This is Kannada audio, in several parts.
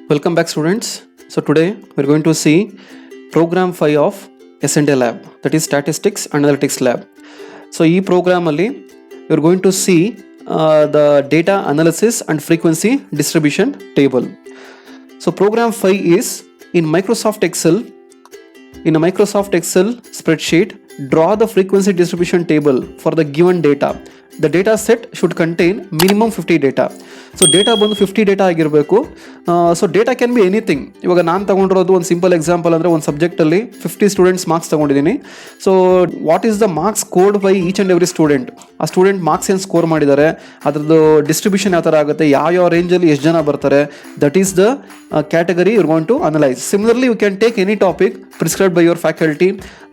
Welcome back, students. So today we're going to see program 5 of S&A lab, that is statistics analytics lab. So ಈ program ಅಲ್ಲಿ you're going to see the data analysis and frequency distribution table. So program 5 is in Microsoft Excel. In a Microsoft Excel spreadsheet, draw the frequency distribution table for the given data. The data set should contain minimum 50 data. So data ಬಂದು 50 ಡೇಟಾ ಆಗಿರಬೇಕು. So data can be anything. ಇವಾಗ ನಾನು ತಗೊಂಡಿರೋದು ಒಂದು ಸಿಂಪಲ್ ಎಕ್ಸಾಂಪಲ್ ಅಂದರೆ ಒಂದು ಸಬ್ಜೆಕ್ಟಲ್ಲಿ 50 ಸ್ಟೂಡೆಂಟ್ಸ್ ಮಾರ್ಕ್ಸ್ ತಗೊಂಡಿದ್ದೀನಿ. So what is the marks scored by each and every student, ಆ ಸ್ಟೂಡೆಂಟ್ ಮಾರ್ಕ್ಸ್ ಏನು ಸ್ಕೋರ್ ಮಾಡಿದ್ದಾರೆ, ಅದರದ್ದು ಡಿಸ್ಟ್ರಿಬ್ಯೂಷನ್ ಯಾವ ಥರ ಆಗುತ್ತೆ, ಯಾವ ರೇಂಜಲ್ಲಿ ಎಷ್ಟು ಜನ ಬರ್ತಾರೆ, that is the category you going to analyse. Similarly you can take any topic prescribe by your faculty.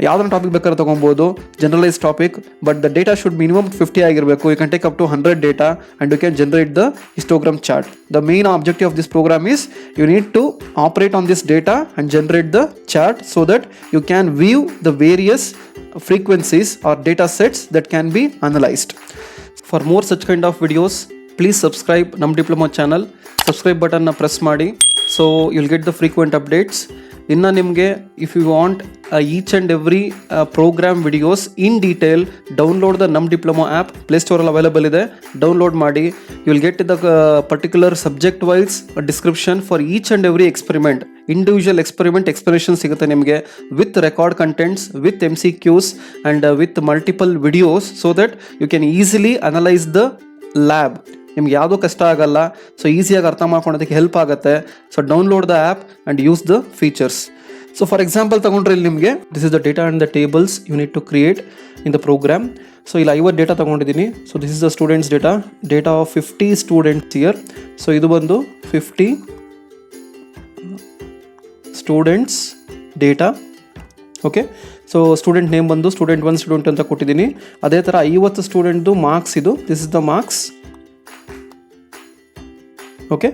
ಯಾವ್ದಾರ ಟಾಪಿಕ್ ಬೇಕಾದ್ರೆ ತೊಗೊಬೋದು, generalise topic, but the data should minimum 50 ಆಗಿರಬೇಕು. You can take up to 100 data and you can generate the histogram chart. The main objective of this program is you need to operate on this data and generate the chart so that you can view the various frequencies or data sets that can be analyzed. For more such kind of videos, please subscribe Nam Diploma channel. Subscribe button na press ಮಾಡಿ, so you'll get the frequent updates. ಇನ್ನು ನಿಮಗೆ if you want each and every program videos in detail, download the ನಮ್ ಡಿಪ್ಲೊಮಾ ಆ್ಯಪ್, ಪ್ಲೇಸ್ಟೋರಲ್ಲಿ ಅವೈಲೇಬಲ್ ಇದೆ, ಡೌನ್ಲೋಡ್ ಮಾಡಿ. You will get the particular subject wise description for each and every experiment. Individual experiment explanation ಸಿಗುತ್ತೆ ನಿಮಗೆ with record contents, with MCQs and with multiple videos, so that you can easily analyse the lab. ನಿಮ್ಗೆ ಯಾವುದೂ ಕಷ್ಟ ಆಗಲ್ಲ, ಸೊ ಈಸಿಯಾಗಿ ಅರ್ಥ ಮಾಡ್ಕೊಳೋದಕ್ಕೆ ಹೆಲ್ಪ್ ಆಗುತ್ತೆ. So download the app and use the features. So for example ತಗೊಂಡ್ರೆ ಇಲ್ಲಿ ನಿಮಗೆ this is the data and the tables you need to create in the program. So ಇಲ್ಲಿ 50 ಡೇಟಾ ತೊಗೊಂಡಿದ್ದೀನಿ. So this is the students data of 50 students here. So ಇದು ಬಂದು 50 students data. Okay, so student name ಬಂದು ಸ್ಟೂಡೆಂಟ್ 1 ಸ್ಟೂಡೆಂಟ್ ಅಂತ ಕೊಟ್ಟಿದ್ದೀನಿ. ಅದೇ ಥರ 50 ಸ್ಟೂಡೆಂಟ್ದು ಮಾರ್ಕ್ಸ್ ಇದು, this is the marks. Okay,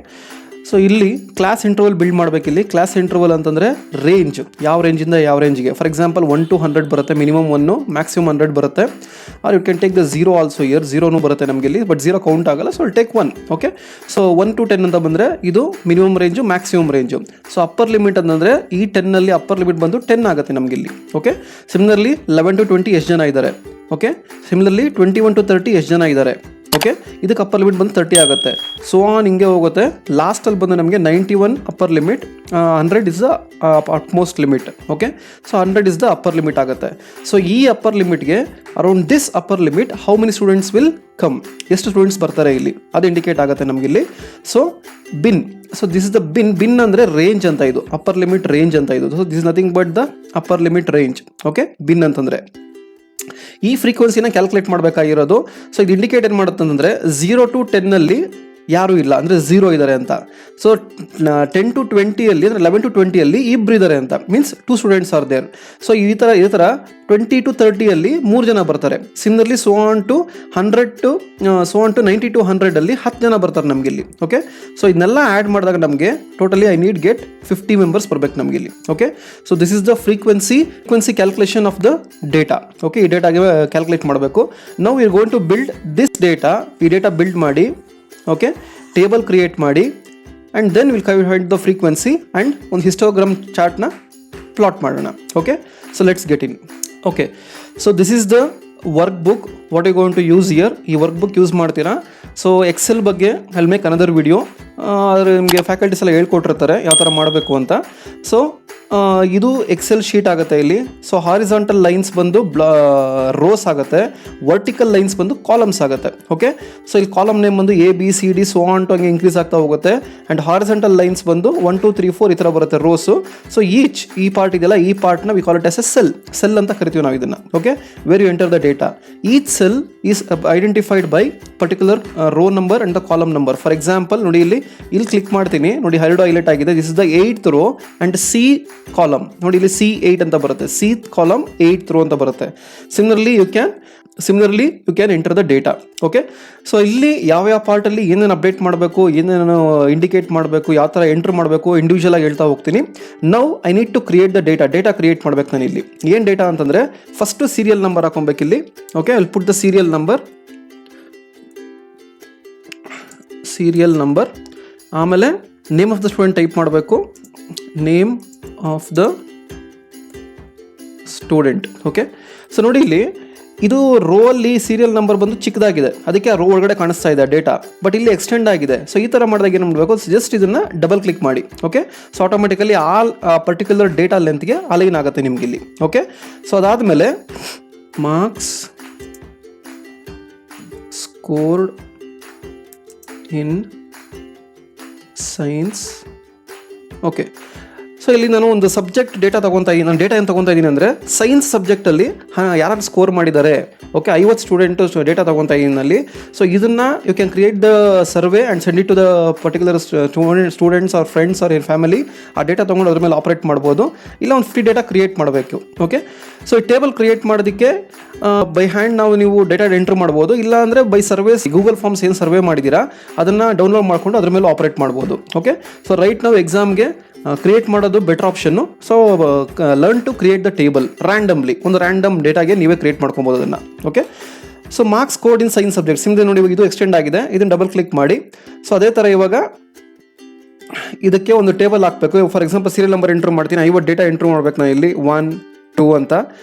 so ಇಲ್ಲಿ ಕ್ಲಾಸ್ ಇಂಟರ್ವಲ್ ಬಿಲ್ಡ್ ಮಾಡಬೇಕು. ಇಲ್ಲಿ ಕ್ಲಾಸ್ ಇಂಟರ್ವಲ್ ಅಂತಂದರೆ ರೇಂಜ್, ಯಾವ ರೇಂಜಿಂದ ಯಾವ ರೇಂಜಿಗೆ. ಫಾರ್ ಎಕ್ಸಾಂಪಲ್ 1 to 100 ಬರುತ್ತೆ, ಮಿನಿಮಮ್ 1, ಮ್ಯಾಕ್ಸಿಮಮ್ 100 ಬರುತ್ತೆ. Or you can take the 0 also here, 0 ಬರುತ್ತೆ ನಮಗೆ ಇಲ್ಲಿ, ಬಟ್ 0 ಕೌಂಟ್ ಆಗಲ್ಲ. So take 1. Okay, so 1 to 10 ಅಂತ ಬಂದರೆ ಇದು minimum range, maximum range. So upper limit ಅಂತಂದರೆ ಈ 10ನಲ್ಲಿ ಅಪ್ಪರ್ ಲಿಮಿಟ್ ಬಂದು 10 ಆಗುತ್ತೆ ನಮಗೆ ಇಲ್ಲಿ. ಓಕೆ, ಸಿಮಿಲರ್ಲಿ 11 to 20 ಎಷ್ಟು ಜನ ಇದ್ದಾರೆ. ಓಕೆ, ಸಿಮಿಲರ್ಲಿ 21 to 30 ಎಷ್ಟು ಜನ ಇದ್ದಾರೆ. ಓಕೆ, ಇದಕ್ಕೆ ಅಪ್ಪರ್ ಲಿಮಿಟ್ ಬಂದು 30 ಆಗುತ್ತೆ. ಸೊ ಹಿಂಗೆ ಹೋಗುತ್ತೆ. ಲಾಸ್ಟಲ್ಲಿ ಬಂದು ನಮಗೆ 91 upper limit, 100 is the utmost limit. Okay, so 100 is the upper limit ಆಗುತ್ತೆ. ಸೊ ಈ ಅಪ್ಪರ್ ಲಿಮಿಟ್ಗೆ around this upper limit how many students will come, ಎಷ್ಟು ಸ್ಟೂಡೆಂಟ್ಸ್ ಬರ್ತಾರೆ ಇಲ್ಲಿ ಅದು ಇಂಡಿಕೇಟ್ ಆಗುತ್ತೆ ನಮಗಿಲ್ಲಿ. So bin, so this is the bin ಅಂದರೆ ರೇಂಜ್ ಅಂತ, ಇದು ಅಪ್ಪರ್ ಲಿಮಿಟ್ ರೇಂಜ್ ಅಂತ ಇದು. So this is nothing but the upper limit range. Okay, bin ಅಂತಂದರೆ ಈ ಫ್ರೀಕ್ವೆನ್ಸಿನ ಕ್ಯಾಲ್ಕುಲೇಟ್ ಮಾಡಬೇಕಾಗಿರೋದು. ಸೊ ಇದು ಇಂಡಿಕೇಟ್ ಏನು ಮಾಡುತ್ತೆ ಅಂತಂದರೆ 0 to 10ನಲ್ಲಿ ಯಾರೂ ಇಲ್ಲ, ಅಂದರೆ 0 ಇದ್ದಾರೆ ಅಂತ. ಸೊ 10 to 20ಅಲ್ಲಿ ಅಂದರೆ 11 to 20ಅಲ್ಲಿ ಇಬ್ಬರು ಇದ್ದಾರೆ ಅಂತ, means 2 students are there. So ಈ ಥರ 20 to 30ಅಲ್ಲಿ 3 ಜನ ಬರ್ತಾರೆ. Similarly so on to 90 to 100ಅಲ್ಲಿ 10 ಜನ ಬರ್ತಾರೆ ನಮಗಿಲ್ಲಿ. ಓಕೆ, ಸೊ ಇದನ್ನೆಲ್ಲ ಆ್ಯಡ್ ಮಾಡಿದಾಗ ನಮಗೆ totally I need get 50 members ಬರ್ಬೇಕು ನಮಗಿಲ್ಲಿ. Okay, so this is the frequency calculation of the data. Okay, ಈ ಡೇಟಾಗೆ ಕ್ಯಾಲ್ಕುಲೇಟ್ ಮಾಡಬೇಕು. Now we are going to build this data. ಈ ಡೇಟಾ ಬಿಲ್ಡ್ ಮಾಡಿ, ಓಕೆ, ಟೇಬಲ್ ಕ್ರಿಯೇಟ್ ಮಾಡಿ, and then will calculate the frequency and ಒಂದು ಹಿಸ್ಟೋಗ್ರಾಮ್ ಚಾರ್ಟ್ನ ಪ್ಲಾಟ್ ಮಾಡೋಣ. Okay, so let's get in. Okay, so this is the work book what you going to use here. ಈ ವರ್ಕ್ ಬುಕ್ ಯೂಸ್ ಮಾಡ್ತೀರಾ. ಸೊ ಎಕ್ಸೆಲ್ ಬಗ್ಗೆ I will make another video. ಆದರೆ ನಿಮಗೆ ಫ್ಯಾಕಲ್ಟೀಸ್ ಎಲ್ಲ ಹೇಳ್ಕೊಟ್ಟಿರ್ತಾರೆ ಯಾವ ಥರ ಮಾಡಬೇಕು ಅಂತ. ಸೊ ಇದು ಎಕ್ಸೆಲ್ ಶೀಟ್ ಆಗುತ್ತೆ ಇಲ್ಲಿ. ಸೊ ಹಾರಿಜಾಂಟಲ್ ಲೈನ್ಸ್ ಬಂದು ರೋಸ್ ಆಗುತ್ತೆ, ವರ್ಟಿಕಲ್ ಲೈನ್ಸ್ ಬಂದು ಕಾಲಮ್ಸ್ ಆಗುತ್ತೆ. ಓಕೆ, ಸೊ ಇಲ್ಲಿ ಕಾಲಮ್ ನೇಮ್ ಬಂದು ABCD ಸೊ ಆನ್ ಟು ಹಂಗೆ ಇನ್ಕ್ರೀಸ್ ಆಗ್ತಾ ಹೋಗುತ್ತೆ. ಆ್ಯಂಡ್ ಹಾರಿಜಾಂಟಲ್ ಲೈನ್ಸ್ ಬಂದು 1 2 3 4 ಈ ಥರ ಬರುತ್ತೆ ರೋಸು. ಸೊ ಈ ಪಾರ್ಟ್ ಇದೆಯಲ್ಲ, ಈ ಪಾರ್ಟ್ನ we call it as a cell ಅಂತ ಕರಿತೀವಿ ನಾವು ಇದನ್ನು. Okay, where you enter the data. Each cell is identified by particular row number and the column number. For example ನೋಡಿ, ಇಲ್ಲಿ ಕ್ಲಿಕ್ ಮಾಡ್ತೀನಿ, ನೋಡಿ 2 ಹೈಲೈಟ್ ಆಗಿದೆ. This is the 8th row and C column. ನೋಡಿ ಇಲ್ಲಿ C8 ಅಂತ ಬರುತ್ತೆ, C ಕಾಲಮ್ 8th ರೋ ಅಂತ ಬರುತ್ತೆ. Similarly you can enter the data. Okay, so ಇಲ್ಲಿ ಯಾವ ಪಾರ್ಟಲ್ಲಿ ಏನೇನು ಅಪ್ಡೇಟ್ ಮಾಡಬೇಕು, ಏನೇನು ಇಂಡಿಕೇಟ್ ಮಾಡಬೇಕು, ಯಾವ ಥರ ಎಂಟ್ರ್ ಮಾಡಬೇಕು ಇಂಡಿವಿಜುವಲ್ ಆಗಿ ಹೇಳ್ತಾ ಹೋಗ್ತೀನಿ. Now I need to create the data create ಮಾಡಬೇಕು ನಾನು ಇಲ್ಲಿ. ಏನು ಡೇಟಾ ಅಂತಂದರೆ ಫಸ್ಟು ಸೀರಿಯಲ್ ನಂಬರ್ ಹಾಕೊಬೇಕು ಇಲ್ಲಿ. Okay, I will put the serial number, ಆಮೇಲೆ name of the student type ಮಾಡಬೇಕು, name of the student. Okay, so ನೋಡಿ ಇಲ್ಲಿ ಇದು ರೋ ಅಲ್ಲಿ ಸೀರಿಯಲ್ ನಂಬರ್ ಬಂದು ಚಿಕ್ಕದಾಗಿದೆ, ಅದಕ್ಕೆ ಆ ರೋ ಒಳಗಡೆ ಕಾಣಿಸ್ತಾ ಇದೆ ಡೇಟಾ, ಬಟ್ ಇಲ್ಲಿ ಎಕ್ಸ್ಟೆಂಡ್ ಆಗಿದೆ. ಸೊ ಈ ಥರ ಮಾಡಿದಾಗ ಏನು ಮಾಡಬೇಕು, ಜಸ್ಟ್ ಇದನ್ನು ಡಬಲ್ ಕ್ಲಿಕ್ ಮಾಡಿ. Okay, so automatically particular data ಲೆಂತ್ಗೆ ಅಲೈನ್ ಆಗುತ್ತೆ ನಿಮ್ಗೆ ಇಲ್ಲಿ. ಓಕೆ, ಸೊ ಅದಾದಮೇಲೆ marks scored in science. Okay, so ಇಲ್ಲಿ ನಾನು ಒಂದು ಸಬ್ಜೆಕ್ಟ್ ಡೇಟಾ ತೊಗೊತಾ ಇದ್ದೀನಿ. ನಾನು ಡೇಟಾ ಏನು ತೊಗೊತಾ ಇದ್ದೀನಿ ಅಂದರೆ ಸೈನ್ಸ್ ಸಬ್ಜೆಕ್ಟಲ್ಲಿ ಯಾರು ಸ್ಕೋರ್ ಮಾಡಿದ್ದಾರೆ. ಓಕೆ, 50 ಸ್ಟೂಡೆಂಟು ಡೇಟಾ ತೊಗೊತಾ ಇದ್ದೀನಿ ಅಲ್ಲಿ. ಸೊ ಇದನ್ನು you can create the survey and send it to the particular students or friends or in family. ಆ ಡೇಟಾ ತೊಗೊಂಡು ಅದ್ರ ಮೇಲೆ ಆಪ್ರೇಟ್ ಮಾಡ್ಬೋದು, ಇಲ್ಲ ಒಂದು ಫ್ರೀ ಡೇಟಾ ಕ್ರಿಯೇಟ್ ಮಾಡಬೇಕು. ಓಕೆ, ಸೊ ಈ ಟೇಬಲ್ ಕ್ರಿಯೇಟ್ ಮಾಡೋದಕ್ಕೆ ಬೈ ಹ್ಯಾಂಡ್ ನೀವು ಡೇಟಾ ಎಂಟ್ರ್ ಮಾಡ್ಬೋದು, ಇಲ್ಲ ಅಂದರೆ ಬೈ ಸರ್ವೇಸ್ ಗೂಗಲ್ ಫಾರ್ಮ್ಸ್ ಏನು ಸರ್ವೆ ಮಾಡಿದ್ದೀರಾ ಅದನ್ನು ಡೌನ್ಲೋಡ್ ಮಾಡಿಕೊಂಡು ಅದ್ರ ಮೇಲೆ ಆಪ್ರೇಟ್ ಮಾಡ್ಬೋದು. ಓಕೆ, ಸೊ ರೈಟ್ ನಾವು ಎಕ್ಸಾಮ್ಗೆ ಕ್ರಿಯೇಟ್ ಮಾಡೋದು better option. So learn to create the table randomly, ಒಂದು ರ್ಯಾಂಡಮ್ ಡೇಟಾಗೆ ನೀವೇ ಕ್ರಿಯೇಟ್ ಮಾಡ್ಕೊಬೋದು ಅದನ್ನು. Okay, so marks scored in science subject ಸಿಮ್ದೆ ನೋಡಿ, ಇದು ಎಕ್ಸ್ಟೆಂಡ್ ಆಗಿದೆ, ಇದನ್ನು ಡಬಲ್ ಕ್ಲಿಕ್ ಮಾಡಿ. ಸೊ ಅದೇ ಥರ ಇವಾಗ ಇದಕ್ಕೆ ಒಂದು ಟೇಬಲ್ ಹಾಕಬೇಕು. For example serial number entry ಮಾಡ್ತೀನಿ, 50 ಡೇಟಾ ಎಂಟ್ರ್ ಮಾಡ್ಬೇಕು ನಾನು ಇಲ್ಲಿ 1 2 ಅಂತ.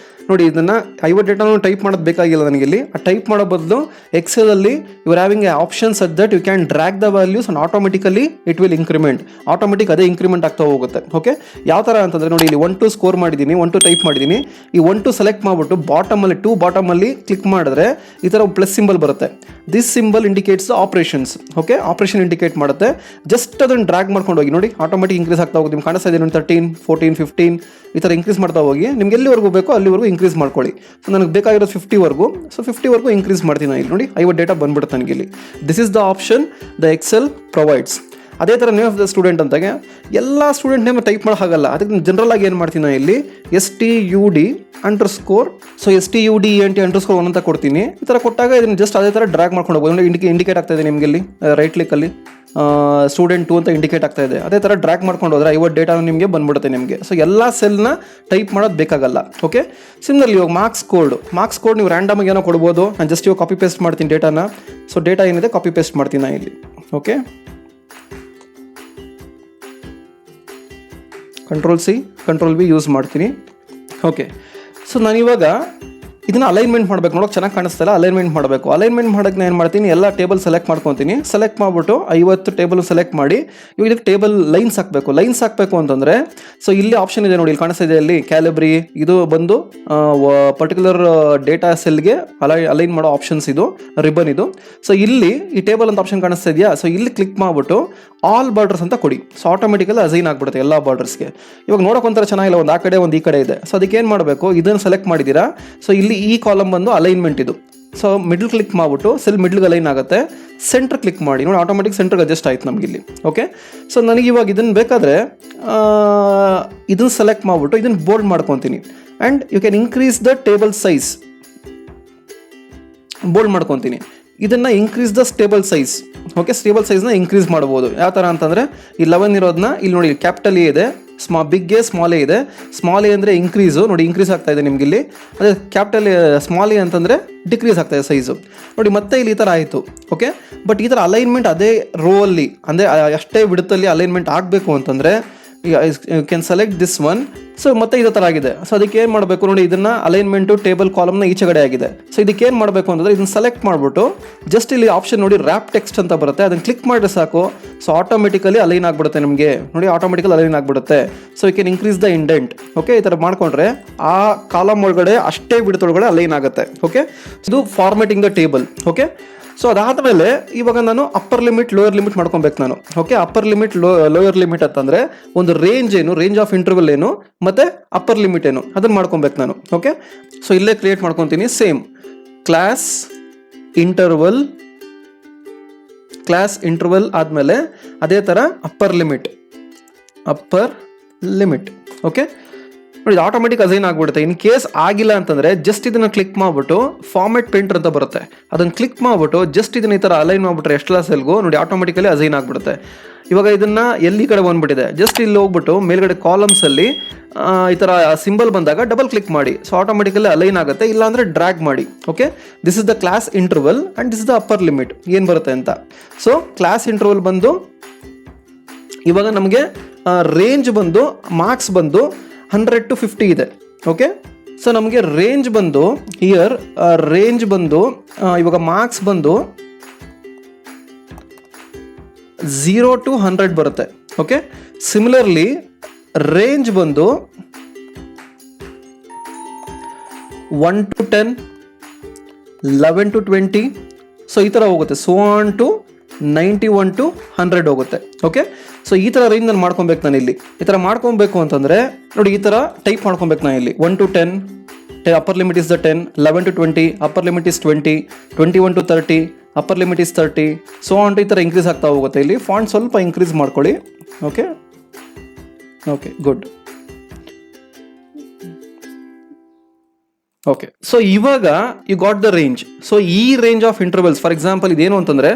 ನೋಡಿ ಇದನ್ನು 50 ಡೇಟಾನು ಟೈಪ್ ಮಾಡೋದು ಬೇಕಾಗಿಲ್ಲ ನನಗೆ ಇಲ್ಲಿ. ಆ ಟೈಪ್ ಮಾಡೋ ಬದಲು ಎಕ್ಸೆಲಲ್ಲಿ you are having a option such that you can drag the values and automatically it will increment. Automatic ಅದೇ ಇಂಕ್ರಿಮೆಂಟ್ ಆಗ್ತಾ ಹೋಗುತ್ತೆ. ಓಕೆ, ಯಾವ ಥರ ಅಂತಂದರೆ ನೋಡಿ ಇಲ್ಲಿ 1 2 ಸ್ಕೋರ್ ಮಾಡಿದ್ದೀನಿ, 1 2 ಟೈಪ್ ಮಾಡಿದ್ದೀನಿ. ಈ 1 2 ಸೆಲೆಕ್ಟ್ ಮಾಡಿಬಿಟ್ಟು ಬಾಟಮಲ್ಲಿ 2 ಬಾಟಮಲ್ಲಿ ಕ್ಲಿಕ್ ಮಾಡಿದ್ರೆ ಈ ಥರ ಪ್ಲಸ್ ಸಿಂಬಲ್ ಬರುತ್ತೆ. This symbol indicates operations. Okay, operation indicate ಮಾಡುತ್ತೆ. ಜಸ್ಟ್ ಅದನ್ನು ಡ್ರ್ಯಾಗ್ ಮಾಡ್ಕೊಂಡು ಹೋಗಿ ನೋಡಿ, ಆಟೋಮೆಟಿಕ್ ಇನ್ಕ್ರೀಸ್ ಆಗ್ತಾ ಹೋಗಿ. ನಿಮ್ಗೆ ಕಾಣಿಸ್ತಾ ಇದೆ ನೋಡಿ 13 14 15 ಈ ಥರ ಇನ್ಕ್ರೀಸ್ ಮಾಡ್ತಾ ಹೋಗಿ. ನಿಮ್ಗೆ ಎಲ್ಲಿವರೆಗೂ ಬೇಕೋ ಅಲ್ಲಿವರೆಗೂ ಇನ್ಕ್ರೀಸ್ ಮಾಡ್ಕೊಳ್ಳಿ. ಸೊ ನನಗೆ ಬೇಕಾಗಿರೋದು 50ವರೆಗೂ. ಸೊ 50ವರೆಗೂ ಇನ್ಕ್ರೀಸ್ ಮಾಡ್ತೀನಿ ನಾನು ಇಲ್ಲಿ. ನೋಡಿ 50 ಡೇಟಾ ಬಂದ್ಬಿಡುತ್ತೆ ನನಗೆ ಇಲ್ಲಿ. This is the option the Excel provides. ಅದೇ ಥರ ನೇಮ್ ಆಫ್ ದ ಸ್ಟೂಡೆಂಟ್ ಅಂತಾಗೆ ಎಲ್ಲ ಸ್ಟೂಡೆಂಟ್ ನೇಮ್ ಟೈಪ್ ಮಾಡೋಕ್ಕಾಗಲ್ಲ, ಅದಕ್ಕೆ ಜನರಲ್ ಆಗಿ ಏನು ಮಾಡ್ತೀನಿ ನಾನು ಇಲ್ಲಿ STUD ಅಂಡರ್ಸ್ಕೋರ್. ಸೊ STUDENT_1 ಅಂತ ಕೊಡ್ತೀನಿ. ಈ ಥರ ಕೊಟ್ಟಾಗ ಇದನ್ನು ಜಸ್ಟ್ ಅದೇ ಥರ ಡ್ರ್ಯಾಗ್ ಮಾಡ್ಕೊಂಡು ಹೋಗ್ಬೋದು. ಇಂಡಿಕೇಟ್ ಆಗ್ತಾ ಇದೆ ನಿಮಗೆ ಇಲ್ಲಿ ರೈಟ್ ಕ್ಲಿಕ್ಕಲ್ಲಿ ಸ್ಟೂಡೆಂಟ್ 2 ಅಂತ ಇಂಡಿಕೇಟ್ ಆಗ್ತಾ ಇದೆ. ಅದೇ ಥರ ಡ್ರ್ಯಾಗ್ ಮಾಡ್ಕೊಂಡು ಹೋದ್ರೆ 50 ಡೇಟಾ ನಿಮಗೆ ಬಂದ್ಬಿಡುತ್ತೆ ನಿಮಗೆ. ಸೊ ಎಲ್ಲ ಸೆಲ್ನ ಟೈಪ್ ಮಾಡೋದು ಬೇಕಾಗಲ್ಲ. ಓಕೆ, ಸಿಮ್ನಲ್ಲಿ ಇವಾಗ ಮಾರ್ಕ್ಸ್ ಕೋಡ್ ನೀವು ರ್ಯಾಂಡಮಾಗಿ ಏನೋ ಕೊಡ್ಬೋದು. ನಾನು ಜಸ್ಟ್ ಇವಾಗ ಕಾಪಿ ಪೇಸ್ಟ್ ಮಾಡ್ತೀನಿ ಡೇಟಾನ. ಸೊ ಡೇಟಾ ಏನಿದೆ ಕಾಪಿ ಪೇಸ್ಟ್ ಮಾಡ್ತೀನಿ ನಾನು ಇಲ್ಲಿ. ಓಕೆ, Ctrl+C Ctrl+V ಯೂಸ್ ಮಾಡ್ತೀನಿ. ಓಕೆ, ಸೊ ನಾನಿವಾಗ ಇದನ್ನು ಅಲೈನ್ಮೆಂಟ್ ಮಾಡಬೇಕು. ನೋಡೋಕೆ ಚೆನ್ನಾಗಿ ಕಾಣಿಸ್ತಾಯಿಲ್ಲ, ಅಲೈನ್ಮೆಂಟ್ ಮಾಡಬೇಕು. ಅಲೈನ್ಮೆಂಟ್ ಮಾಡೋಕ್ಕೆ ನಾನು ಏನು ಮಾಡ್ತೀನಿ, ಎಲ್ಲ ಟೇಬಲ್ ಸೆಲೆಕ್ಟ್ ಮಾಡ್ಕೊತೀನಿ. ಸೆಲೆಕ್ಟ್ ಮಾಡಿಬಿಟ್ಟು 50 ಟೇಬಲ್ ಸೆಲೆಕ್ಟ್ ಮಾಡಿ ಇವಾಗ ಇದಕ್ಕೆ ಟೇಬಲ್ ಲೈನ್ಸ್ ಹಾಕಬೇಕು ಅಂತಂದರೆ ಸೊ ಇಲ್ಲಿ ಆಪ್ಷನ್ ಇದೆ ನೋಡಿ, ಇಲ್ಲಿ ಕಾಣಿಸ್ತಾ ಇದೆ ಅಲ್ಲಿ ಕ್ಯಾಲಿಬ್ರಿ. ಇದು ಬಂದು ಪರ್ಟಿಕ್ಯುಲರ್ ಡೇಟಾ ಸೆಲ್ಗೆ ಅಲೈನ್ ಮಾಡೋ ಆಪ್ಷನ್ಸ್, ಇದು ರಿಬನ್ ಇದು. ಸೊ ಇಲ್ಲಿ ಈ ಟೇಬಲ್ ಅಂತ ಆಪ್ಷನ್ ಕಾಣಿಸ್ತಾ ಇದೆಯಾ, ಸೊ ಇಲ್ಲಿ ಕ್ಲಿಕ್ ಮಾಡಿಬಿಟ್ಟು ಆಲ್ ಬಾರ್ಡರ್ಸ್ ಅಂತ ಕೊಡಿ. ಸೊ ಆಟೋಮೆಟಿಕಲಿ ಅಸೈನ್ ಆಗಿಬಿಡುತ್ತೆ ಎಲ್ಲ ಬಾರ್ಡರ್ಸ್ಗೆ. ಇವಾಗ ನೋಡೋಕೆ ಒಂಥರ ಚೆನ್ನಾಗಿಲ್ಲ, ಒಂದು ಆ ಕಡೆ ಒಂದು ಈ ಕಡೆ ಇದೆ. ಸೊ ಅದಕ್ಕೆ ಏನು ಮಾಡಬೇಕು, ಇದನ್ನು ಸೆಲೆಕ್ಟ್ ಮಾಡಿದ್ದೀರಾ. ಸೊ ಇಲ್ಲಿ ಈ ಕಾಲಮ್ ಬಂದು ಅಲೈನ್ಮೆಂಟ್ ಇದು. ಸೊ ಮಿಡ್ಲ್ ಕ್ಲಿಕ್ ಮಾಡಿಬಿಟ್ಟು ಸೆಲ್ ಮಿಡ್ಲ್ಗೆ ಅಲೈನ್ ಆಗುತ್ತೆ. ಸೆಂಟ್ರ್ ಕ್ಲಿಕ್ ಮಾಡಿ ನೋಡಿ, ಆಟೋಮೆಟಿಕ್ ಸೆಂಟ್ರಿಗೆ ಅಡ್ಜಸ್ಟ್ ಆಯ್ತು ನಮಗೆ ಇಲ್ಲಿ. ಓಕೆ, ಸೊ ನನಗೆ ಇವಾಗ ಇದನ್ನು ಬೇಕಾದರೆ ಇದನ್ನು ಸೆಲೆಕ್ಟ್ ಮಾಡಿಬಿಟ್ಟು ಇದನ್ನು ಬೋಲ್ಡ್ ಮಾಡ್ಕೊತೀನಿ. And you can increase the table size. Bold ಮಾಡ್ಕೊತೀನಿ. ಇದನ್ನು increase the stable size. Okay, stable ಸೈಜ್ನ ಇನ್ಕ್ರೀಸ್ ಮಾಡ್ಬೋದು. ಯಾವ ಥರ ಅಂತಂದರೆ ಈ 11 ಇರೋದನ್ನ ಇಲ್ಲಿ ನೋಡಿ ಕ್ಯಾಪಿಟಲ್ ಎ ಇದೆ, ಬಿಗ್ ಎ ಸ್ಮಾಲ್ ಎ ಇದೆ. ಸ್ಮಾಲ್ ಎ ಅಂದರೆ ಇಂಕ್ರೀಸು ನೋಡಿ, ಇಂಕ್ರೀಸ್ ಆಗ್ತಾ ಇದೆ ನಿಮ್ಗೆ ಇಲ್ಲಿ. ಅದೇ ಕ್ಯಾಪಿಟಲ್ ಸ್ಮಾಲ್ ಎ ಅಂತಂದರೆ ಡಿಕ್ರೀಸ್ ಆಗ್ತಾ ಇದೆ ಸೈಜು ನೋಡಿ. ಮತ್ತೆ ಇಲ್ಲಿ ಈ ಥರ ಆಯಿತು. ಓಕೆ, ಬಟ್ ಈ ಥರ ಅಲೈನ್ಮೆಂಟ್ ಅದೇ ರೋ ಅಲ್ಲಿ ಅಂದರೆ ಅಷ್ಟೇ ವಿಡ್ತಲ್ಲಿ ಅಲೈನ್ಮೆಂಟ್ ಆಗಬೇಕು ಅಂತಂದರೆ you can select this one. So ಮತ್ತೆ ಇದೇ ಥರ ಆಗಿದೆ. ಸೊ ಅದಕ್ಕೆ ಏನು ಮಾಡಬೇಕು ನೋಡಿ, ಇದನ್ನು ಅಲೈನ್ಮೆಂಟು ಟೇಬಲ್ ಕಾಲಮ್ನ ಈಚೆಗಡೆ ಆಗಿದೆ. ಸೊ ಇದಕ್ಕೆ ಏನು ಮಾಡಬೇಕು ಅಂತಂದರೆ ಇದನ್ನು ಸೆಲೆಕ್ಟ್ ಮಾಡಿಬಿಟ್ಟು ಜಸ್ಟ್ ಇಲ್ಲಿ ಆಪ್ಷನ್ ನೋಡಿ ರ್ಯಾಪ್ ಟೆಕ್ಸ್ಟ್ ಅಂತ ಬರುತ್ತೆ, ಅದನ್ನು ಕ್ಲಿಕ್ ಮಾಡಿದ್ರೆ ಸಾಕು. ಸೊ ಆಟೋಮೆಟಿಕಲಿ ಅಲೈನ್ ಆಗಿಬಿಡುತ್ತೆ ನಿಮಗೆ ನೋಡಿ, ಆಟೋಮೆಟಿಕಲಿ ಅಲೈನ್ ಆಗಿಬಿಡುತ್ತೆ. So you can increase the indent. Okay, ಈ ಥರ ಮಾಡಿಕೊಂಡ್ರೆ ಆ ಕಾಲಮ್ ಒಳಗಡೆ ಅಷ್ಟೇ ಬಿಡ್ತೊಳಗಡೆ ಅಲೈನ್ ಆಗುತ್ತೆ. ಓಕೆ, ಇದು formatting the table. Okay, so ಅದಾದಮೇಲೆ ಇವಾಗ ನಾನು ಅಪ್ಪರ್ ಲಿಮಿಟ್ ಲೋಯರ್ ಲಿಮಿಟ್ ಮಾಡ್ಕೊಬೇಕು ನಾನು. Okay, upper limit lower limit ಅಂತಂದರೆ ಒಂದು ರೇಂಜ್ ಏನು, ರೇಂಜ್ ಆಫ್ ಇಂಟರ್ವಲ್ ಏನು, ಮತ್ತು ಅಪ್ಪರ್ ಲಿಮಿಟ್ ಏನು ಅದನ್ನು ಮಾಡ್ಕೊಬೇಕು ನಾನು. ಓಕೆ, ಸೊ ಇಲ್ಲೇ ಕ್ರಿಯೇಟ್ ಮಾಡ್ಕೊತೀನಿ. ಸೇಮ್ ಕ್ಲಾಸ್ ಇಂಟರ್ವಲ್ ಆದಮೇಲೆ ಅದೇ ಥರ ಅಪ್ಪರ್ ಲಿಮಿಟ್. ಓಕೆ ನೋಡಿ, ಆಟೋಮೆಟಿಕ್ ಅಸೈನ್ ಆಗಿಬಿಡುತ್ತೆ. ಇನ್ ಕೇಸ್ ಆಗಿಲ್ಲ ಅಂತಂದರೆ ಜಸ್ಟ್ ಇದನ್ನು ಕ್ಲಿಕ್ ಮಾಡಿಬಿಟ್ಟು ಫಾರ್ಮೆಟ್ ಪೇಂಟರ್ ಅಂತ ಬರುತ್ತೆ, ಅದನ್ನು ಕ್ಲಿಕ್ ಮಾಡಿಬಿಟ್ಟು ಜಸ್ಟ್ ಇದನ್ನ ಈ ಥರ ಅಲೈನ್ ಮಾಡಿಬಿಟ್ರೆ ಎಷ್ಟೆಲ್ಲ ಸೆಲ್ಗೂ ನೋಡಿ ಆಟೋಮೆಟಿಕಲಿ ಅಸೈನ್ ಆಗಿಬಿಡುತ್ತೆ. ಇವಾಗ ಇದನ್ನು ಎಲ್ಲಿ ಕಡೆ ಬಂದುಬಿಟ್ಟಿದೆ, ಜಸ್ಟ್ ಇಲ್ಲಿ ಹೋಗ್ಬಿಟ್ಟು ಮೇಲ್ಗಡೆ ಕಾಲಮ್ಸಲ್ಲಿ ಈ ಥರ ಸಿಂಬಲ್ ಬಂದಾಗ ಡಬಲ್ ಕ್ಲಿಕ್ ಮಾಡಿ. ಸೊ ಆಟೋಮೆಟಿಕಲಿ ಅಲೈನ್ ಆಗುತ್ತೆ, ಇಲ್ಲಾಂದರೆ ಡ್ರ್ಯಾಗ್ ಮಾಡಿ. Okay, this is the class interval and this is the upper limit ಏನು ಬರುತ್ತೆ ಅಂತ. ಸೊ ಕ್ಲಾಸ್ ಇಂಟರ್ವಲ್ ಬಂದು ಇವಾಗ ನಮಗೆ ರೇಂಜ್ ಬಂದು ಮಾರ್ಕ್ಸ್ ಬಂದು 100 to 50 ಇದೆ. ಓಕೆ, ಸೊ ನಮಗೆ ರೇಂಜ್ ಬಂದು ಹಿಯರ್ ರೇಂಜ್ ಬಂದು ಇವಾಗ ಮಾರ್ಕ್ಸ್ ಬಂದು 0 to 100 ಬರುತ್ತೆ. ಓಕೆ, ಸಿಮಿಲರ್ಲಿ ರೇಂಜ್ ಬಂದು 1 to 10, 11 to 20, ಸೊ ಈ ಥರ ಹೋಗುತ್ತೆ. ಸೊ ಆನ್ ಟು 91 to 100 ಹೋಗುತ್ತೆ. ಓಕೆ, ಸೊ ಈ ಥರ ರೇಂಜ್ ನಾನು ಮಾಡ್ಕೊಬೇಕು. ನಾನು ಇಲ್ಲಿ ಈ ಥರ ಮಾಡ್ಕೊಬೇಕು ಅಂತಂದರೆ ನೋಡಿ, ಈ ಥರ ಟೈಪ್ ಮಾಡ್ಕೊಬೇಕು. ನಾನು ಇಲ್ಲಿ 1 to 10, upper limit is the 10, 11 to 20, upper limit is 20, 21 to 30, upper limit is 30, so on to ಈ ಥರ ಇನ್ಕ್ರೀಸ್ ಆಗ್ತಾ ಹೋಗುತ್ತೆ. ಇಲ್ಲಿ ಫಾಂಟ್ ಸ್ವಲ್ಪ ಇನ್ಕ್ರೀಸ್ ಮಾಡ್ಕೊಳ್ಳಿ. Okay okay, good. Okay, so ಇವಾಗ you got the range. So ಈ range of intervals, for example ಇದೇನು ಅಂತಂದರೆ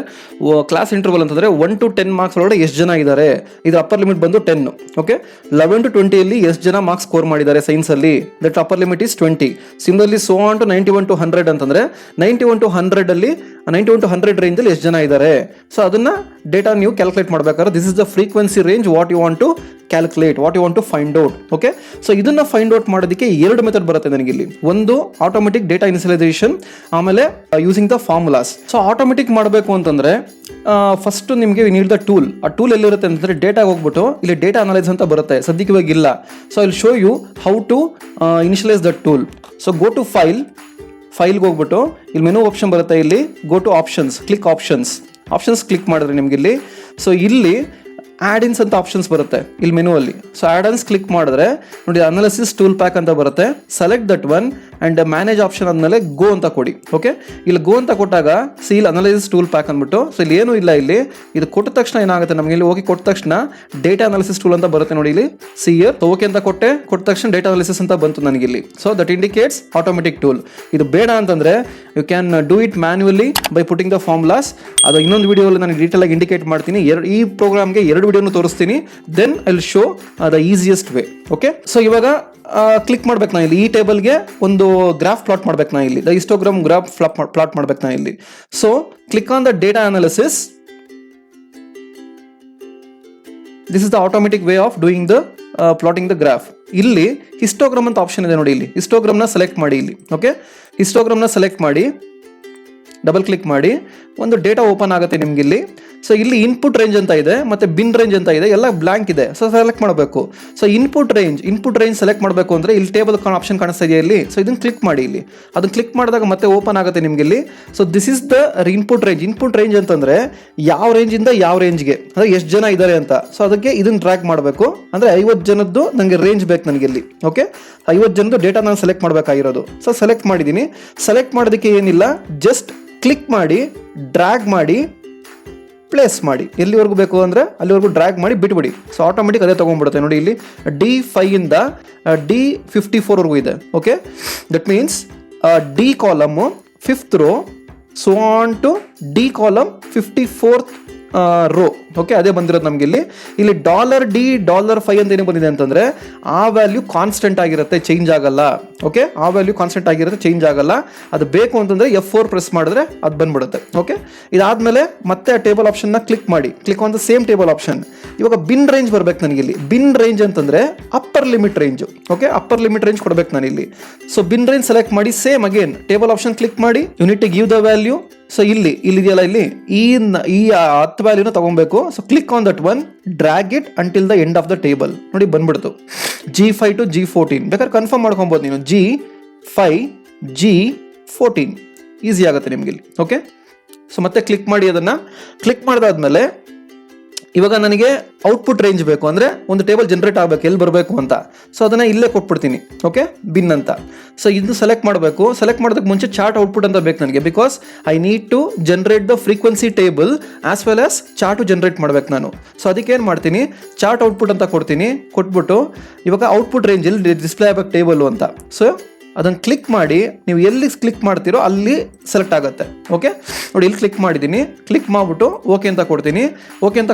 ಕ್ಲಾಸ್ ಇಂಟರ್ವಲ್ ಅಂತಂದರೆ 1 to 10 ಮಾರ್ಕ್ಸ್ ಒಳಗಡೆ ಎಷ್ಟು ಜನ ಇದ್ದಾರೆ, ಇದು ಅಪ್ಪರ್ ಲಿಮಿಟ್ ಬಂದು 10. ಓಕೆ, 11 to 20 ಎಷ್ಟು ಜನ ಮಾರ್ಕ್ಸ್ ಸ್ಕೋರ್ ಮಾಡಿದ್ದಾರೆ ಸೈನ್ಸಲ್ಲಿ, that upper limit is 20. Similarly so on to 91 to 100 ಅಂತಂದರೆ 91 to 100 ಅಲ್ಲಿ 91 to 100 ರೇಂಜಲ್ಲಿ ಎಷ್ಟು ಜನ ಇದ್ದಾರೆ. ಸೊ ಅದನ್ನು ಡೇಟಾ ನೀವು ಕ್ಯಾಲ್ಕುಲೇಟ್ ಮಾಡಬೇಕಾದ್ರೆ this is the frequency range what you want to calculate, what you want to find out. Okay, so ಇದನ್ನು ಫೈಂಡ್ ಔಟ್ ಮಾಡೋದಕ್ಕೆ 2 ಮೆಥಡ್ ಬರುತ್ತೆ ನನಗೆ ಇಲ್ಲಿ. ಒಂದು ಆಟೋಮೆಟಿಕ್ ಡೇಟಾ ಇನಿಷಿಯಲೈಸೇಷನ್, ಆಮೇಲೆ using the formulas. So automatic ಮಾಡಬೇಕು ಅಂತಂದರೆ ಫಸ್ಟ್ ನಿಮಗೆ ನೀಡ್ ದ ಟೂಲ್. ಆ ಟೂಲ್ ಎಲ್ಲಿರುತ್ತೆ ಅಂತಂದರೆ ಡೇಟಾಗೆ ಹೋಗ್ಬಿಟ್ಟು ಇಲ್ಲಿ ಡೇಟಾ ಅನಲೈಸ್ ಅಂತ ಬರುತ್ತೆ, ಸದ್ಯಕ್ಕೆ ಇವಾಗ ಇಲ್ಲ. So I will show you how to initialise the tool. So go to ಫೈಲ್ಗೆ ಹೋಗ್ಬಿಟ್ಟು ಇಲ್ಲಿ ಮೆನು ಆಪ್ಷನ್ ಬರುತ್ತೆ. ಇಲ್ಲಿ go to options, click options click ಮಾಡಿದ್ರೆ ನಿಮ್ಗೆ ಇಲ್ಲಿ ಸೊ ಇಲ್ಲಿ ಆ್ಯಡ್-ಇನ್ಸ್ ಅಂತ ಆಪ್ಷನ್ಸ್ ಬರುತ್ತೆ ಇಲ್ಲಿ ಮೆನು ಅಲ್ಲಿ. ಸೊ ಆ್ಯಡ್-ಇನ್ಸ್ ಕ್ಲಿಕ್ ಮಾಡಿದ್ರೆ ನೋಡಿ ಅನಾಲಿಸಿಸ್ ಟೂಲ್ ಪ್ಯಾಕ್ ಅಂತ ಬರುತ್ತೆ. Select that one and manage option ಆದಮೇಲೆ ಗೋ ಅಂತ ಕೊಡಿ. ಓಕೆ, ಇಲ್ಲಿ ಗೋ ಅಂತ ಕೊಟ್ಟಾಗ ಇಲ್ಲಿ ಅನಾಲಿಸಿಸ್ ಟೂಲ್ ಪ್ಯಾಕ್ ಅಂದ್ಬಿಟ್ಟು ಸೊ ಇಲ್ಲಿ ಏನೂ ಇಲ್ಲ. ಇಲ್ಲಿ ಇದು ಕೊಟ್ಟ ತಕ್ಷಣ ಏನಾಗುತ್ತೆ ನಮಗೆ, ಇಲ್ಲಿ ಹೋಗಿ ಕೊಟ್ಟ ತಕ್ಷಣ ಡೇಟಾ ಅನಾಲಿಸಿಸ್ ಟೂಲ್ ಅಂತ ಬರುತ್ತೆ ನೋಡಿ ಇಲ್ಲಿ. ಸಿಯರ್ ಓಕೆ ಅಂತ ಕೊಟ್ಟ ತಕ್ಷಣ ಡೇಟಾ ಅನಾಲಿಸಿಸ್ ಅಂತ ಬಂತು ನನಗೆ ಇಲ್ಲಿ. So that indicates automatic tool. ಇದು ಬೇಡ ಅಂತಂದರೆ you can do it manually by putting the formulas. ಅದು ಇನ್ನೊಂದು ವಿಡಿಯೋಲ್ಲಿ ನಾನು ಡೀಟೇಲ್ ಆಗಿ ಇಂಡಿಕೇಟ್ ಮಾಡ್ತೀನಿ. ಈ ಪ್ರೋಗ್ರಾಮ್ಗೆ 2 ವಿಡಿಯೋನು ತೋರಿಸ್ತೀನಿ. Then I will show the easiest way. Okay, so ಇವಾಗ ಕ್ಲಿಕ್ ಮಾಡ್ಬೇಕು ನಾನು ಇಲ್ಲಿ. ಈ ಟೇಬಲ್ಗೆ ಒಂದು ಗ್ರಾಫ್ ಪ್ಲಾಟ್ ಮಾಡ್ಬೇಕು ನಾನು ಇಲ್ಲಿ. ದ ಹಿಸ್ಟೋಗ್ರಾಮ್ ಗ್ರಾಫ್ ಪ್ಲಾಟ್ ಮಾಡ್ಬೇಕು ನಾನು ಇಲ್ಲಿ. So click on the data analysis. This is the automatic way of doing the plotting the graph. ಇಲ್ಲಿ ಹಿಸ್ಟೋಗ್ರಾಮ್ ಅಂತ ಆಪ್ಷನ್ ಇದೆ ನೋಡಿ. ಇಲ್ಲಿ ಹಿಸ್ಟೋಗ್ರಾಮ್ನ ಸೆಲೆಕ್ಟ್ ಮಾಡಿ ಇಲ್ಲಿ. ಓಕೆ, ಹಿಸ್ಟೋಗ್ರಾಮ್ನ ಸೆಲೆಕ್ಟ್ ಮಾಡಿ ಡಬಲ್ ಕ್ಲಿಕ್ ಮಾಡಿ ಒಂದು ಡೇಟಾ ಓಪನ್ ಆಗುತ್ತೆ ನಿಮ್ಗೆ ಇಲ್ಲಿ. ಸೊ ಇಲ್ಲಿ ಇನ್ಪುಟ್ ರೇಂಜ್ ಅಂತ ಇದೆ, ಮತ್ತೆ ಬಿನ್ ರೇಂಜ್ ಅಂತ ಇದೆ, ಎಲ್ಲ ಬ್ಲಾಂಕ್ ಇದೆ. ಸೊ ಸೆಲೆಕ್ಟ್ ಮಾಡಬೇಕು. ಸೊ ಇನ್ಪುಟ್ ರೇಂಜ್ ಸೆಲೆಕ್ಟ್ ಮಾಡಬೇಕು ಅಂದರೆ ಇಲ್ಲಿ ಟೇಬಲ್ ಆಪ್ಷನ್ ಕಾಣಿಸ್ತಾ ಇದೆ ಇಲ್ಲಿ. ಸೊ ಇದನ್ನು ಕ್ಲಿಕ್ ಮಾಡಿ ಇಲ್ಲಿ. ಅದನ್ನು ಕ್ಲಿಕ್ ಮಾಡಿದಾಗ ಮತ್ತೆ ಓಪನ್ ಆಗುತ್ತೆ ನಿಮ್ಗೆ ಇಲ್ಲಿ. So this is the input range ಅಂತಂದರೆ ಯಾವ ರೇಂಜಿಂದ ಯಾವ ರೇಂಜ್ಗೆ ಅಂದರೆ ಎಷ್ಟು ಜನ ಇದ್ದಾರೆ ಅಂತ. ಸೊ ಅದಕ್ಕೆ ಇದನ್ನು ಟ್ರ್ಯಾಕ್ ಮಾಡಬೇಕು. ಅಂದರೆ 50 ಜನದ್ದು ನನಗೆ ರೇಂಜ್ ಬೇಕು ನನಗೆ ಇಲ್ಲಿ. ಓಕೆ, 50 ಜನದ್ದು ಡೇಟಾ ನಾನು ಸೆಲೆಕ್ಟ್ ಮಾಡಬೇಕಾಗಿರೋದು. ಸೊ ಸೆಲೆಕ್ಟ್ ಮಾಡಿದ್ದೀನಿ. ಸೆಲೆಕ್ಟ್ ಮಾಡೋದಕ್ಕೆ ಏನಿಲ್ಲ, ಜಸ್ಟ್ ಕ್ಲಿಕ್ ಮಾಡಿ, ಡ್ರ್ಯಾಗ್ ಮಾಡಿ, ಪ್ಲೇಸ್ ಮಾಡಿ. ಎಲ್ಲಿವರೆಗೂ ಬೇಕು ಅಂದರೆ ಅಲ್ಲಿವರೆಗೂ ಡ್ರ್ಯಾಗ್ ಮಾಡಿ ಬಿಟ್ಬಿಡಿ. ಸೊ ಆಟೋಮೆಟಿಕ್ ಅದೇ ತೊಗೊಂಡ್ಬಿಡುತ್ತೆ ನೋಡಿ. ಇಲ್ಲಿ D5 ಇಂದ D54ವರೆಗೂ ಇದೆ. Okay, that means D column 5th row, so on to D column 54th row. Okay, ಅದೇ ಬಂದಿರೋದು ನಮ್ಗೆ ಇಲ್ಲಿ. ಇಲ್ಲಿ $D $5 ಅಂತ ಏನು ಬಂದಿದೆ ಅಂತಂದರೆ ಆ ವ್ಯಾಲ್ಯೂ ಕಾನ್ಸ್ಟೆಂಟ್ ಆಗಿರುತ್ತೆ, ಚೇಂಜ್ ಆಗಲ್ಲ. ಓಕೆ, ಆ ವ್ಯಾಲ್ಯೂ ಕಾನ್ಸ್ಟೆಂಟ್ ಆಗಿರುತ್ತೆ, ಚೇಂಜ್ ಆಗಲ್ಲ. ಅದು ಬೇಕು ಅಂತಂದರೆ F4 ಪ್ರೆಸ್ ಮಾಡಿದ್ರೆ ಅದು ಬಂದ್ಬಿಡುತ್ತೆ. ಓಕೆ, ಇದಾದಮೇಲೆ ಮತ್ತೆ ಆ ಟೇಬಲ್ ಆಪ್ಷನ್ನ ಕ್ಲಿಕ್ ಮಾಡಿ. Click on the same table option. ಇವಾಗ ಬಿನ್ ರೇಂಜ್ ಬರ್ಬೇಕು ನನಗೆ ಇಲ್ಲಿ. ಬಿನ್ ರೇಂಜ್ ಅಂತಂದರೆ upper limit range. Okay, upper limit range ಕೊಡ್ಬೇಕು ನಾನು ಇಲ್ಲಿ. ಸೊ ಬಿನ್ ರೇಂಜ್ ಸೆಲೆಕ್ಟ್ ಮಾಡಿ, same again table option click ಮಾಡಿ, unit give the value. So ಇಲ್ಲಿದೆಯಲ್ಲ, ಇಲ್ಲಿ ಈ 10 ವ್ಯಾಲ್ಯೂನ ತಗೊಬೇಕು. So click on that one, drag it until the end of the table. ನೋಡಿ ಬಂದ್ಬಿಡ್ತು. G5 to G14 ಬೇಕಾದ್ರೆ ಕನ್ಫರ್ಮ್ ಮಾಡ್ಕೊಬೋದು ನೀನು. G5 G14 ಈಸಿ ಆಗುತ್ತೆ ನಿಮ್ಗೆ ಇಲ್ಲಿ. ಓಕೆ, ಸೊ ಮತ್ತೆ ಕ್ಲಿಕ್ ಮಾಡಿ. ಅದನ್ನು ಕ್ಲಿಕ್ ಮಾಡಿದಾದ್ಮೇಲೆ ಇವಾಗ ನನಗೆ ಔಟ್ಪುಟ್ ರೇಂಜ್ ಬೇಕು, ಅಂದರೆ ಒಂದು ಟೇಬಲ್ ಜನರೇಟ್ ಆಗಬೇಕು, ಎಲ್ಲಿ ಬರಬೇಕು ಅಂತ. ಸೊ ಅದನ್ನು ಇಲ್ಲೇ ಕೊಟ್ಬಿಡ್ತೀನಿ. ಓಕೆ, ಬಿನ್ ಅಂತ. ಸೊ ಇದು ಸೆಲೆಕ್ಟ್ ಮಾಡಬೇಕು. ಸೆಲೆಕ್ಟ್ ಮಾಡೋದಕ್ಕೆ ಮುಂಚೆ ಚಾರ್ಟ್ ಔಟ್ಪುಟ್ ಅಂತ ಬೇಕು ನನಗೆ, because I need to generate the frequency table as well as chart generate ಮಾಡ್ಬೇಕು ನಾನು. ಸೊ ಅದಕ್ಕೆ ಏನು ಮಾಡ್ತೀನಿ, ಚಾರ್ಟ್ ಔಟ್ಪುಟ್ ಅಂತ ಕೊಟ್ಬಿಟ್ಟು ಇವಾಗ ಔಟ್ಪುಟ್ ರೇಂಜಲ್ಲಿ ಡಿಸ್ಪ್ಲೇ ಆಗಬೇಕು ಟೇಬಲ್ ಅಂತ. ಸೊ ಅದನ್ನು ಕ್ಲಿಕ್ ಮಾಡಿ, ನೀವು ಎಲ್ಲಿ ಕ್ಲಿಕ್ ಮಾಡ್ತೀರೋ ಅಲ್ಲಿ ಸೆಲೆಕ್ಟ್ ಆಗುತ್ತೆ. ಓಕೆ, ನೋಡಿ ಇಲ್ಲಿ ಕ್ಲಿಕ್ ಮಾಡಿದ್ದೀನಿ. ಕ್ಲಿಕ್ ಮಾಡಿಬಿಟ್ಟು ಓಕೆ ಅಂತ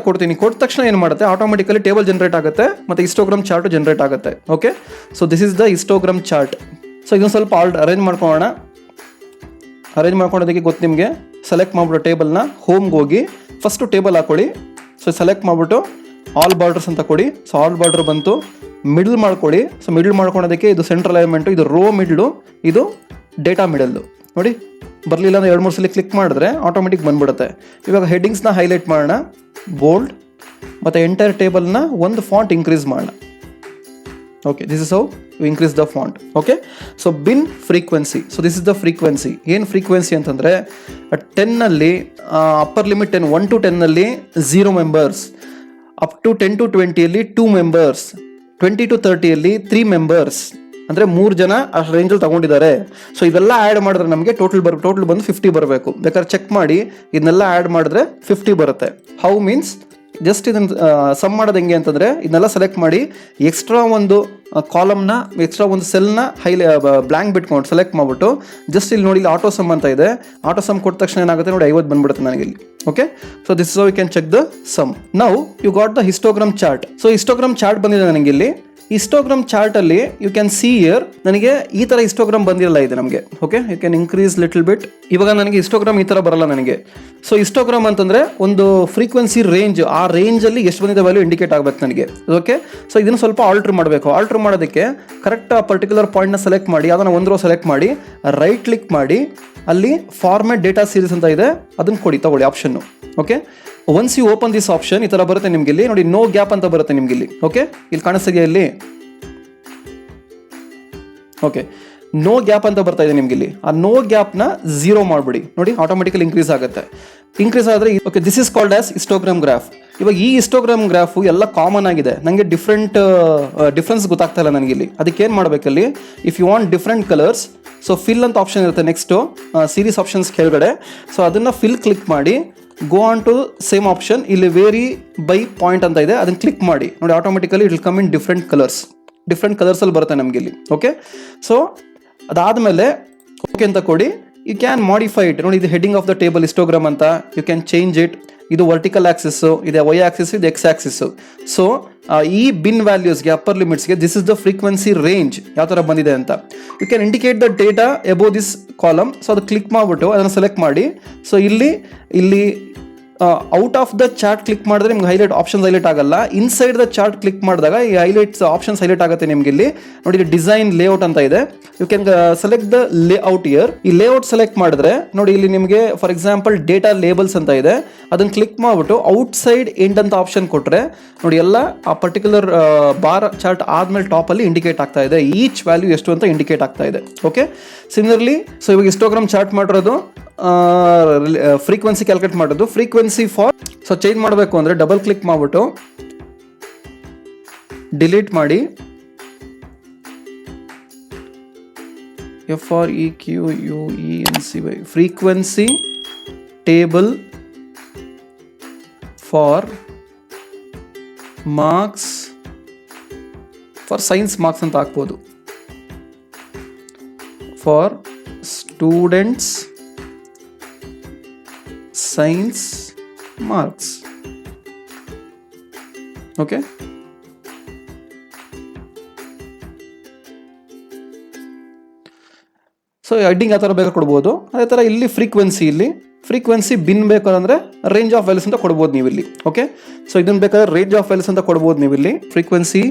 ಕೊಡ್ತೀನಿ. ಕೊಟ್ಟ ತಕ್ಷಣ ಏನು ಮಾಡುತ್ತೆ, ಆಟೋಮೆಟಿಕಲಿ ಟೇಬಲ್ ಜನರೇಟ್ ಆಗುತ್ತೆ ಮತ್ತು ಹಿಸ್ಟೋಗ್ರಾಮ್ ಚಾರ್ಟು ಜನರೇಟ್ ಆಗುತ್ತೆ. Okay, so this is the histogram chart. So ಇದನ್ನು ಸ್ವಲ್ಪ ಅರೇಂಜ್ ಮಾಡ್ಕೊಳ್ಳೋಣ. ಅರೇಂಜ್ ಮಾಡ್ಕೊಳ್ಳೋದಕ್ಕೆ ಗೊತ್ತು ನಿಮಗೆ. ಸೆಲೆಕ್ಟ್ ಮಾಡಿಬಿಟ್ಟು ಟೇಬಲ್ನ ಹೋಮ್ಗೆ ಹೋಗಿ ಫಸ್ಟು ಟೇಬಲ್ ಹಾಕೊಳ್ಳಿ. ಸೊ ಸೆಲೆಕ್ಟ್ ಮಾಡಿಬಿಟ್ಟು ಆಲ್ ಬಾರ್ಡರ್ಸ್ ಅಂತ ಕೊಡಿ. ಸೊ ಆಲ್ ಬಾರ್ಡರ್ ಬಂತು, ಮಿಡಲ್ ಮಾಡ್ಕೊಳ್ಳಿ. ಸೊ ಮಿಡಲ್ ಮಾಡ್ಕೊಳೋದಕ್ಕೆ ಇದು ಸೆಂಟ್ರಲ್ ಅಲೈನ್ಮೆಂಟು, ಇದು ರೋ ಮಿಡ್ಲು, ಇದು ಡೇಟಾ ಮಿಡಲ್ಲು. ನೋಡಿ ಬರಲಿಲ್ಲ ಅಂದರೆ 2-3 ಸಲ ಕ್ಲಿಕ್ ಮಾಡಿದ್ರೆ ಆಟೋಮೆಟಿಕ್ ಬಂದ್ಬಿಡುತ್ತೆ. ಇವಾಗ ಹೆಡ್ಡಿಂಗ್ಸ್ನ ಹೈಲೈಟ್ ಮಾಡೋಣ, ಬೋಲ್ಡ್, ಮತ್ತು ಎಂಟೈರ್ ಟೇಬಲ್ನ ಒಂದು ಫಾಂಟ್ ಇನ್ಕ್ರೀಸ್ ಮಾಡೋಣ. Okay, this is how you increase the font. Okay, so bin frequency. So this is the frequency. ಏನು ಫ್ರೀಕ್ವೆನ್ಸಿ ಅಂತಂದರೆ 10ನಲ್ಲಿ ಅಪ್ಪರ್ ಲಿಮಿಟ್ 10, 1 to 10ನಲ್ಲಿ 0 ಮೆಂಬರ್ಸ್, ಅಪ್ ಟು 10 to 20ಯಲ್ಲಿ 2 ಮೆಂಬರ್ಸ್, 20 to 30ಯಲ್ಲಿ 3 ಮೆಂಬರ್ಸ್, ಅಂದರೆ 3 ಜನ ಅಷ್ಟು ರೇಂಜಲ್ಲಿ ತಗೊಂಡಿದ್ದಾರೆ. ಸೊ ಇದೆಲ್ಲ ಆ್ಯಡ್ ಮಾಡಿದ್ರೆ ನಮಗೆ ಟೋಟಲ್ ಬಂದು 50 ಬರಬೇಕು. ಬೇಕಾದ್ರೆ ಚೆಕ್ ಮಾಡಿ, ಇದನ್ನೆಲ್ಲ ಆ್ಯಡ್ ಮಾಡಿದ್ರೆ 50 ಬರುತ್ತೆ. ಹೌ ಮೀನ್ಸ್, ಜಸ್ಟ್ ಇದನ್ನು ಸಮ್ ಮಾಡೋದು ಹೆಂಗೆ ಅಂತಂದರೆ, ಇದನ್ನೆಲ್ಲ ಸೆಲೆಕ್ಟ್ ಮಾಡಿ, ಎಕ್ಸ್ಟ್ರಾ ಒಂದು ಕಾಲಮ್ನ, ಎಕ್ಸ್ಟ್ರಾ ಒಂದು ಸೆಲ್ನ ಬ್ಲ್ಯಾಂಕ್ ಬಿಟ್ಕೊಂಡು ಸೆಲೆಕ್ಟ್ ಮಾಡಿಬಿಟ್ಟು ಜಸ್ಟ್ ಇಲ್ಲಿ ನೋಡಿ, ಇಲ್ಲಿ ಆಟೋ ಸಮ್ ಅಂತ ಇದೆ. ಆಟೋ ಸಮ್ ಕೊಟ್ಟ ತಕ್ಷಣ ಏನಾಗುತ್ತೆ ನೋಡಿ, 50 ಬಂದ್ಬಿಡುತ್ತೆ ನನಗೆ ಇಲ್ಲಿ. Okay, so this is how you can check the sum. Now you got the histogram chart. So histogram chart ಬಂದಿದೆ ನನಗೆ ಇಲ್ಲಿ. ಹಿಸ್ಟೋಗ್ರಾಮ್ ಚಾರ್ಟಲ್ಲಿ ಯು ಕ್ಯಾನ್ ಸಿ ಇಯರ್, ನನಗೆ ಈ ಥರ ಹಿಸ್ಟೋಗ್ರಾಮ್ ಬಂದಿರಲ್ಲ ಇದೆ ನಮಗೆ. Okay, you can increase little bit. ಇವಾಗ ನನಗೆ ಹಿಸ್ಟೋಗ್ರಾಮ್ ಈ ಥರ ಬರಲ್ಲ ನನಗೆ. ಸೊ ಹಿಸ್ಟೋಗ್ರಾಮ್ ಅಂತಂದರೆ ಒಂದು ಫ್ರೀಕ್ವೆನ್ಸಿ ರೇಂಜ್, ಆ ರೇಂಜಲ್ಲಿ ಎಷ್ಟು ಬಂದಿದೆ ವ್ಯಾಲ್ಯೂ ಇಂಡಿಕೇಟ್ ಆಗಬೇಕು ನನಗೆ. ಓಕೆ, ಸೊ ಇದನ್ನು ಸ್ವಲ್ಪ ಆಲ್ಟ್ರ್ ಮಾಡಬೇಕು. ಆಲ್ಟ್ರ್ ಮಾಡೋದಕ್ಕೆ ಕರೆಕ್ಟ್ ಆ ಪರ್ಟಿಕ್ಯುಲರ್ ಪಾಯಿಂಟ್ನ ಸೆಲೆಕ್ಟ್ ಮಾಡಿ, ಅದನ್ನು ಒಂದು ರೋ ಸೆಲೆಕ್ಟ್ ಮಾಡಿ, ರೈಟ್ ಕ್ಲಿಕ್ ಮಾಡಿ, ಅಲ್ಲಿ ಫಾರ್ಮ್ಯಾಟ್ ಡೇಟಾ ಸೀರೀಸ್ ಅಂತ ಇದೆ, ಅದನ್ನು ತಗೊಳ್ಳಿ ಆಪ್ಷನ್ನು. Okay, once you open this option ಈ ಥರ ಬರುತ್ತೆ ನಿಮ್ಗೆ. ಇಲ್ಲಿ ನೋಡಿ, ನೋ ಗ್ಯಾಪ್ ಅಂತ ಬರುತ್ತೆ ನಿಮ್ಗೆ ಇಲ್ಲಿ. ಓಕೆ, ಇಲ್ಲಿ ಕಾಣಿಸ್ತಿದೆಯಾ ಇಲ್ಲಿ? ಓಕೆ, ನೋ ಗ್ಯಾಪ್ ಅಂತ ಬರ್ತಾ ಇದೆ ನಿಮ್ಗೆ ಇಲ್ಲಿ. ಆ ನೋ ಗ್ಯಾಪ್ನ 0 ಮಾಡಿಬಿಡಿ. ನೋಡಿ ಆಟೋಮೆಟಿಕಲಿ ಇನ್ಕ್ರೀಸ್ ಆಗುತ್ತೆ. ಇನ್ಕ್ರೀಸ್ ಆದರೆ okay, this is called as histogram graph. ಇವಾಗ ಈ ಹಿಸ್ಟೋಗ್ರಾಮ್ ಗ್ರಾಫು ಎಲ್ಲ ಕಾಮನ್ ಆಗಿದೆ. ನನಗೆ ಡಿಫ್ರೆನ್ಸ್ ಗೊತ್ತಾಗ್ತಾ ಇಲ್ಲ ನನಗೆ ಇಲ್ಲಿ. ಅದಕ್ಕೆ ಏನು ಮಾಡಬೇಕಲ್ಲಿ, if you want different colours, so fill ಅಂತ ಆಪ್ಷನ್ ಇರುತ್ತೆ ನೆಕ್ಸ್ಟು ಸೀರೀಸ್ ಆಪ್ಷನ್ಸ್ ಕೆಳಗಡೆ. ಸೊ ಅದನ್ನು ಫಿಲ್ ಕ್ಲಿಕ್ ಮಾಡಿ, go on to same option, ಇಲ್ಲಿ ವೇರಿ ಬೈ ಪಾಯಿಂಟ್ ಅಂತ ಇದೆ, ಅದನ್ನು ಕ್ಲಿಕ್ ಮಾಡಿ. ನೋಡಿ automatically it will come in different ಕಲರ್ಸಲ್ಲಿ ಬರುತ್ತೆ ನಮಗೆ ಇಲ್ಲಿ. ಓಕೆ, ಸೊ ಅದಾದಮೇಲೆ ಓಕೆ ಅಂತ ಕೊಡಿ. You can modify it. ನೋಡಿ, ಇದು heading of the table histogram ಅಂತ, ಯು ಕ್ಯಾನ್ ಚೇಂಜ್ ಇಟ್. ಇದು ವರ್ಟಿಕಲ್ ಆಕ್ಸಿಸ್ಸು, ಇದೆ ವೈ ಆಕ್ಸಿಸ್, ಇದು ಎಕ್ಸ್ ಆಕ್ಸಿಸ್ಸು. ಸೊ ಈ ಬಿನ್ ವ್ಯಾಲ್ಯೂಸ್ಗೆ, ಅಪ್ಪರ್ ಲಿಮಿಟ್ಸ್ಗೆ this is the frequency range ಯಾವ ಥರ ಬಂದಿದೆ ಅಂತ. You can indicate the data above this column. So ಅದು ಕ್ಲಿಕ್ ಮಾಡಿಬಿಟ್ಟು ಅದನ್ನು ಸೆಲೆಕ್ಟ್ ಮಾಡಿ. ಸೊ ಇಲ್ಲಿ out of the chart click ಮಾಡಿದ್ರೆ ನಿಮ್ಗೆ ಆಪ್ಷನ್ಸ್ ಹೈಲೈಟ್ ಆಗಲ್ಲ. ಇನ್ಸೈಡ್ ದ ಚಾರ್ಟ್ ಕ್ಲಿಕ್ ಮಾಡಿದಾಗ ಈ ಆಪ್ಷನ್ಸ್ ಹೈಲೈಟ್ ಆಗುತ್ತೆ ನಿಮ್ಗೆ ಇಲ್ಲಿ. ನೋಡಿ, ಡಿಸೈನ್ ಲೇಔಟ್ ಅಂತ ಇದೆ. You can select the layout here. ಈ ಲೇಔಟ್ ಸೆಲೆಕ್ಟ್ ಮಾಡಿದ್ರೆ ನೋಡಿ, ಇಲ್ಲಿ ನಿಮಗೆ ಫಾರ್ ಎಕ್ಸಾಂಪಲ್ ಡೇಟಾ ಲೇಬಲ್ಸ್ ಅಂತ ಇದೆ, ಅದನ್ನು ಕ್ಲಿಕ್ ಮಾಡಿಬಿಟ್ಟು ಔಟ್ಸೈಡ್ ಎಂಡ್ ಅಂತ ಆಪ್ಷನ್ ಕೊಟ್ಟರೆ ನೋಡಿ, ಎಲ್ಲ ಆ ಪರ್ಟಿಕ್ಯುಲರ್ ಬಾರ್ ಚಾರ್ಟ್ ಆದ್ಮೇಲೆ ಟಾಪಲ್ಲಿ ಇಂಡಿಕೇಟ್ ಆಗ್ತಾ ಇದೆ, ಈಚ್ ವ್ಯಾಲ್ಯೂ ಎಷ್ಟು ಅಂತ ಇಂಡಿಕೇಟ್ ಆಗ್ತಾ ಇದೆ. ಓಕೆ, ಸಿಮಿಲರ್ಲಿ ಸೊ ಇವಾಗ ಹಿಸ್ಟೋಗ್ರಾಮ್ ಚಾರ್ಟ್ ಮಾಡಿರೋದು ಫ್ರೀಕ್ವೆನ್ಸಿ ಕ್ಯಾಲ್ಕುಲೇಟ್ ಮಾಡೋದು. ಫ್ರೀಕ್ವೆನ್ಸಿ ಫಾರ್, ಸೊ ಚೇಂಜ್ ಮಾಡಬೇಕು ಅಂದರೆ ಡಬಲ್ ಕ್ಲಿಕ್ ಮಾಡಿಬಿಟ್ಟು ಡಿಲೀಟ್ ಮಾಡಿ, FREQUENCY frequency table for marks, for science marks ಅಂತ ಹಾಕ್ಬೋದು, for students science marks. Okay, so heading ಆ ಥರ ಬೇಕಾದ್ರೆ ಕೊಡ್ಬೋದು. ಅದೇ ಥರ ಇಲ್ಲಿ ಫ್ರೀಕ್ವೆನ್ಸಿ ಬಿನ್ ಬೇಕಾದ್ರೆ ರೇಂಜ್ ಆಫ್ ವ್ಯಾಲ್ಯೂಸ್ ಅಂತ ಕೊಡ್ಬೋದು ನೀವು ಇಲ್ಲಿ. ಓಕೆ, ಸೊ ಇದನ್ನು ಬೇಕಾದ್ರೆ ರೇಂಜ್ ಆಫ್ ವ್ಯಾಲ್ಯೂಸ್ ಅಂತ ಕೊಡ್ಬೋದು ನೀವು ಇಲ್ಲಿ. Frequency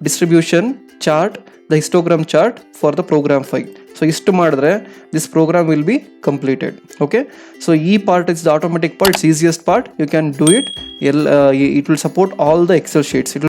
distribution chart, the histogram chart for the program 5. So ಇಷ್ಟು ಮಾಡಿದ್ರೆ this program will be completed. Okay, so ಈ part is the automatic part, it's easiest part. You can do it. It will support all the Excel sheets.